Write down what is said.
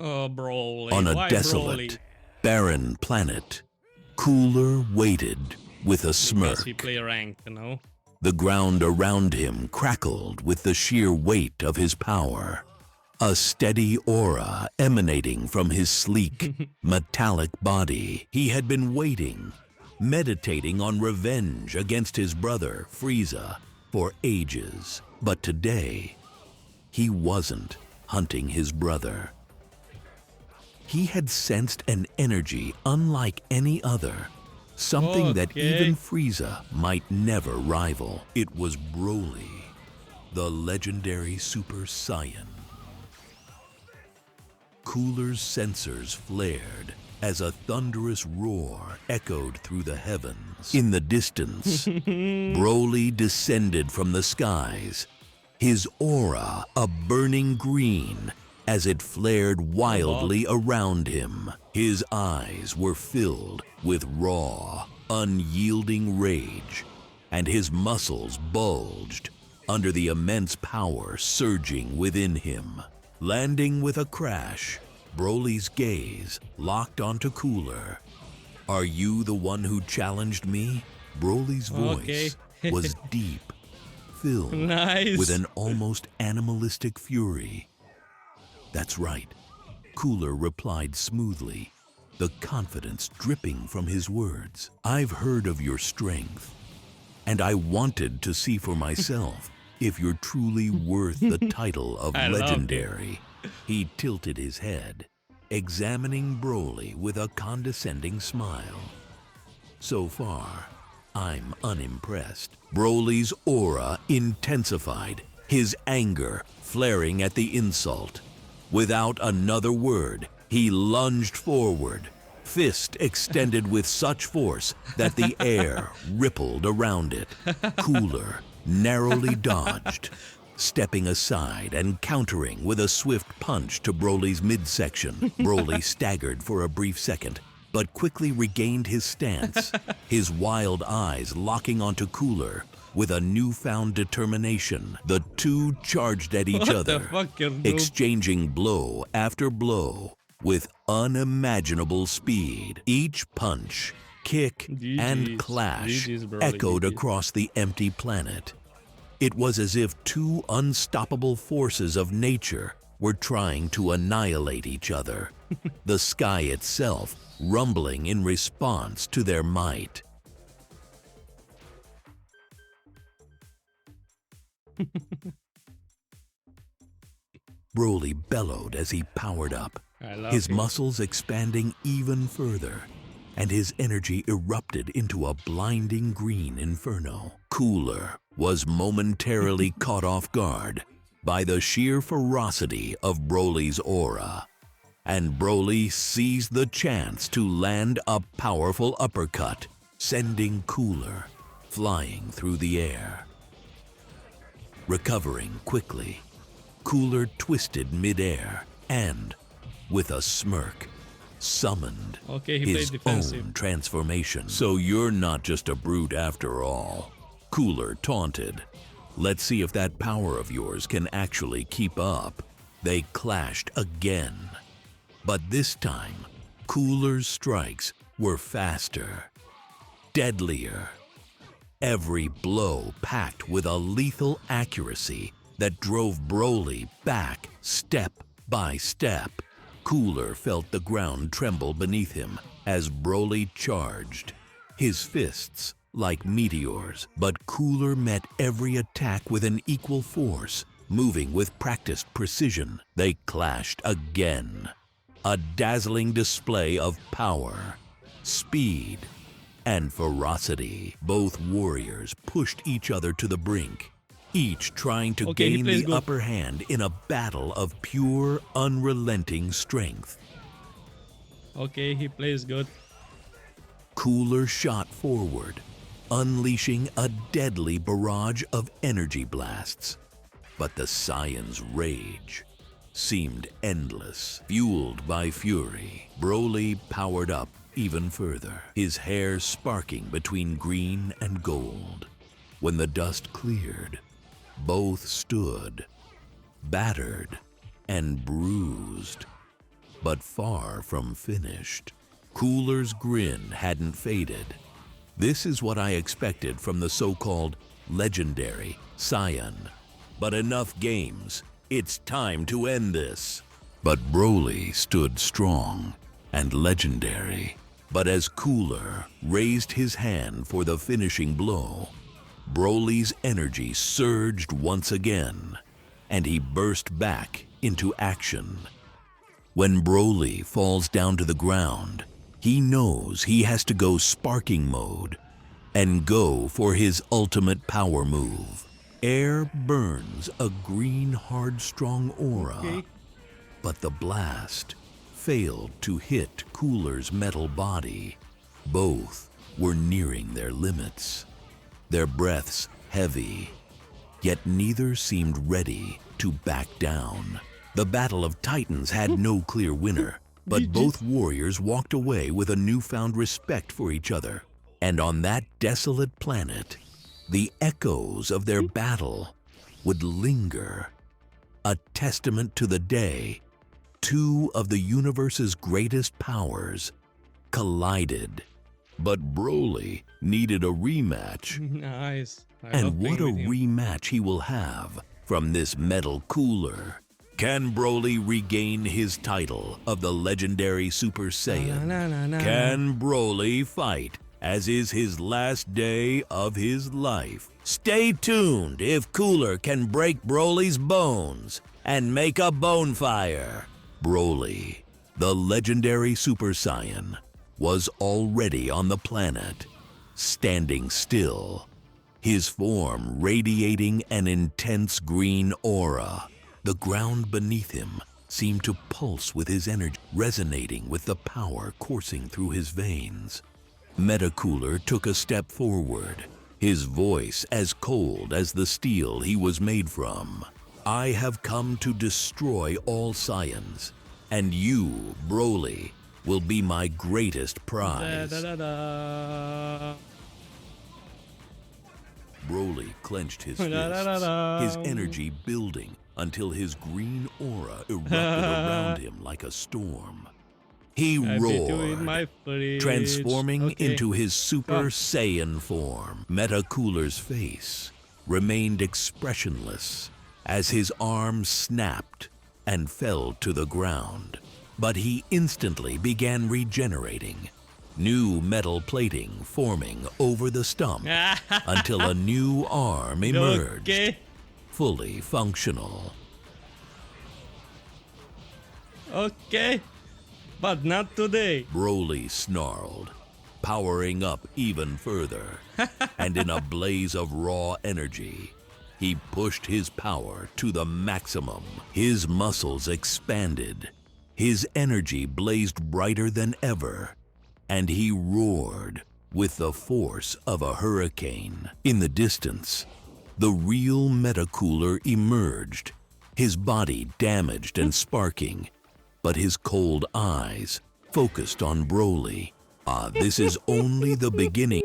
Oh, Broly. On a Why desolate, Broly? barren planet, Cooler waited with a Because we smirk. play ranked, you know? The ground around him crackled with the sheer weight of his power. A steady aura emanating from his sleek, metallic body. He had been waiting, meditating on revenge against his brother, Frieza, for ages. But today, he wasn't hunting his brother. He had sensed an energy unlike any other, something that even Frieza might never rival. It was Broly, the legendary Super Saiyan. Cooler's sensors flared as a thunderous roar echoed through the heavens. In the distance, Broly descended from the skies, his aura a burning green as it flared wildly around him. His eyes were filled with raw, unyielding rage, and his muscles bulged under the immense power surging within him. Landing with a crash, Broly's gaze locked onto Cooler. "Are you the one who challenged me?" Broly's voice was deep, filled with an almost animalistic fury. "That's right," Cooler replied smoothly, the confidence dripping from his words. "I've heard of your strength, and I wanted to see for myself if you're truly worth the title of legendary." He tilted his head, examining Broly with a condescending smile. "So far, I'm unimpressed." Broly's aura intensified, his anger flaring at the insult. Without another word, he lunged forward, fist extended with such force that the air rippled around it. Cooler narrowly dodged, stepping aside and countering with a swift punch to Broly's midsection. Broly staggered for a brief second, but quickly regained his stance, his wild eyes locking onto Cooler with a newfound determination. The two charged at each other, exchanging blow after blow with unimaginable speed. Each punch, kick, and clash echoed across the empty planet. It was as if two unstoppable forces of nature were trying to annihilate each other, the sky itself rumbling in response to their might. Broly bellowed as he powered up, his muscles expanding even further, and his energy erupted into a blinding green inferno. Cooler was momentarily caught off guard by the sheer ferocity of Broly's aura, and Broly seized the chance to land a powerful uppercut, sending Cooler flying through the air. Recovering quickly, Cooler twisted midair and, with a smirk, summoned his own transformation. "So you're not just a brute after all," Cooler taunted. "Let's see if that power of yours can actually keep up." They clashed again, but this time, Cooler's strikes were faster, deadlier. Every blow packed with a lethal accuracy that drove Broly back step by step. Cooler felt the ground tremble beneath him as Broly charged, his fists like meteors. But Cooler met every attack with an equal force, moving with practiced precision. They clashed again, a dazzling display of power, speed, and ferocity. Both warriors pushed each other to the brink, each trying to gain the upper hand in a battle of pure, unrelenting strength. Okay, he plays good. Cooler shot forward, unleashing a deadly barrage of energy blasts. But the Saiyan's rage seemed endless. Fueled by fury, Broly powered up even further, his hair sparking between green and gold. When the dust cleared, both stood, battered and bruised. but far from finished. Cooler's grin hadn't faded. This is what I expected from the so-called legendary Saiyan. But enough games. It's time to end this. But Broly stood strong and legendary. But as Cooler raised his hand for the finishing blow, Broly's energy surged once again, and he burst back into action. When Broly falls down to the ground, he knows he has to go sparking mode and go for his ultimate power move. Air burns a green, hard, strong aura, but the blast failed to hit Cooler's metal body. Both were nearing their limits, their breaths heavy, yet neither seemed ready to back down. The Battle of Titans had no clear winner, but both warriors walked away with a newfound respect for each other. And on that desolate planet, the echoes of their battle would linger, a testament to the day two of the universe's greatest powers collided. But Broly needed a rematch. Nice. And what a rematch he will have from this metal Cooler. Can Broly regain his title of the legendary Super Saiyan? Can Broly fight as is his last day of his life? Stay tuned if Cooler can break Broly's bones and make a Bonefire. Broly, the legendary Super Saiyan, was already on the planet, standing still, his form radiating an intense green aura. The ground beneath him seemed to pulse with his energy, resonating with the power coursing through his veins. Metacooler took a step forward, his voice as cold as the steel he was made from. I have come to destroy all Saiyans, and you, Broly, will be my greatest prize. Broly clenched his fists, his energy building until his green aura erupted around him like a storm. He roared, transforming into his Super Saiyan form. Metacooler's face remained expressionless as his arms snapped and fell to the ground. But he instantly began regenerating, new metal plating forming over the stump until a new arm emerged, fully functional. Okay, but not today. Broly snarled, powering up even further, and in a blaze of raw energy, he pushed his power to the maximum. His muscles expanded, his energy blazed brighter than ever, and he roared with the force of a hurricane. In the distance, the real Metacooler emerged, his body damaged and sparking, but his cold eyes focused on Broly. This is only the beginning.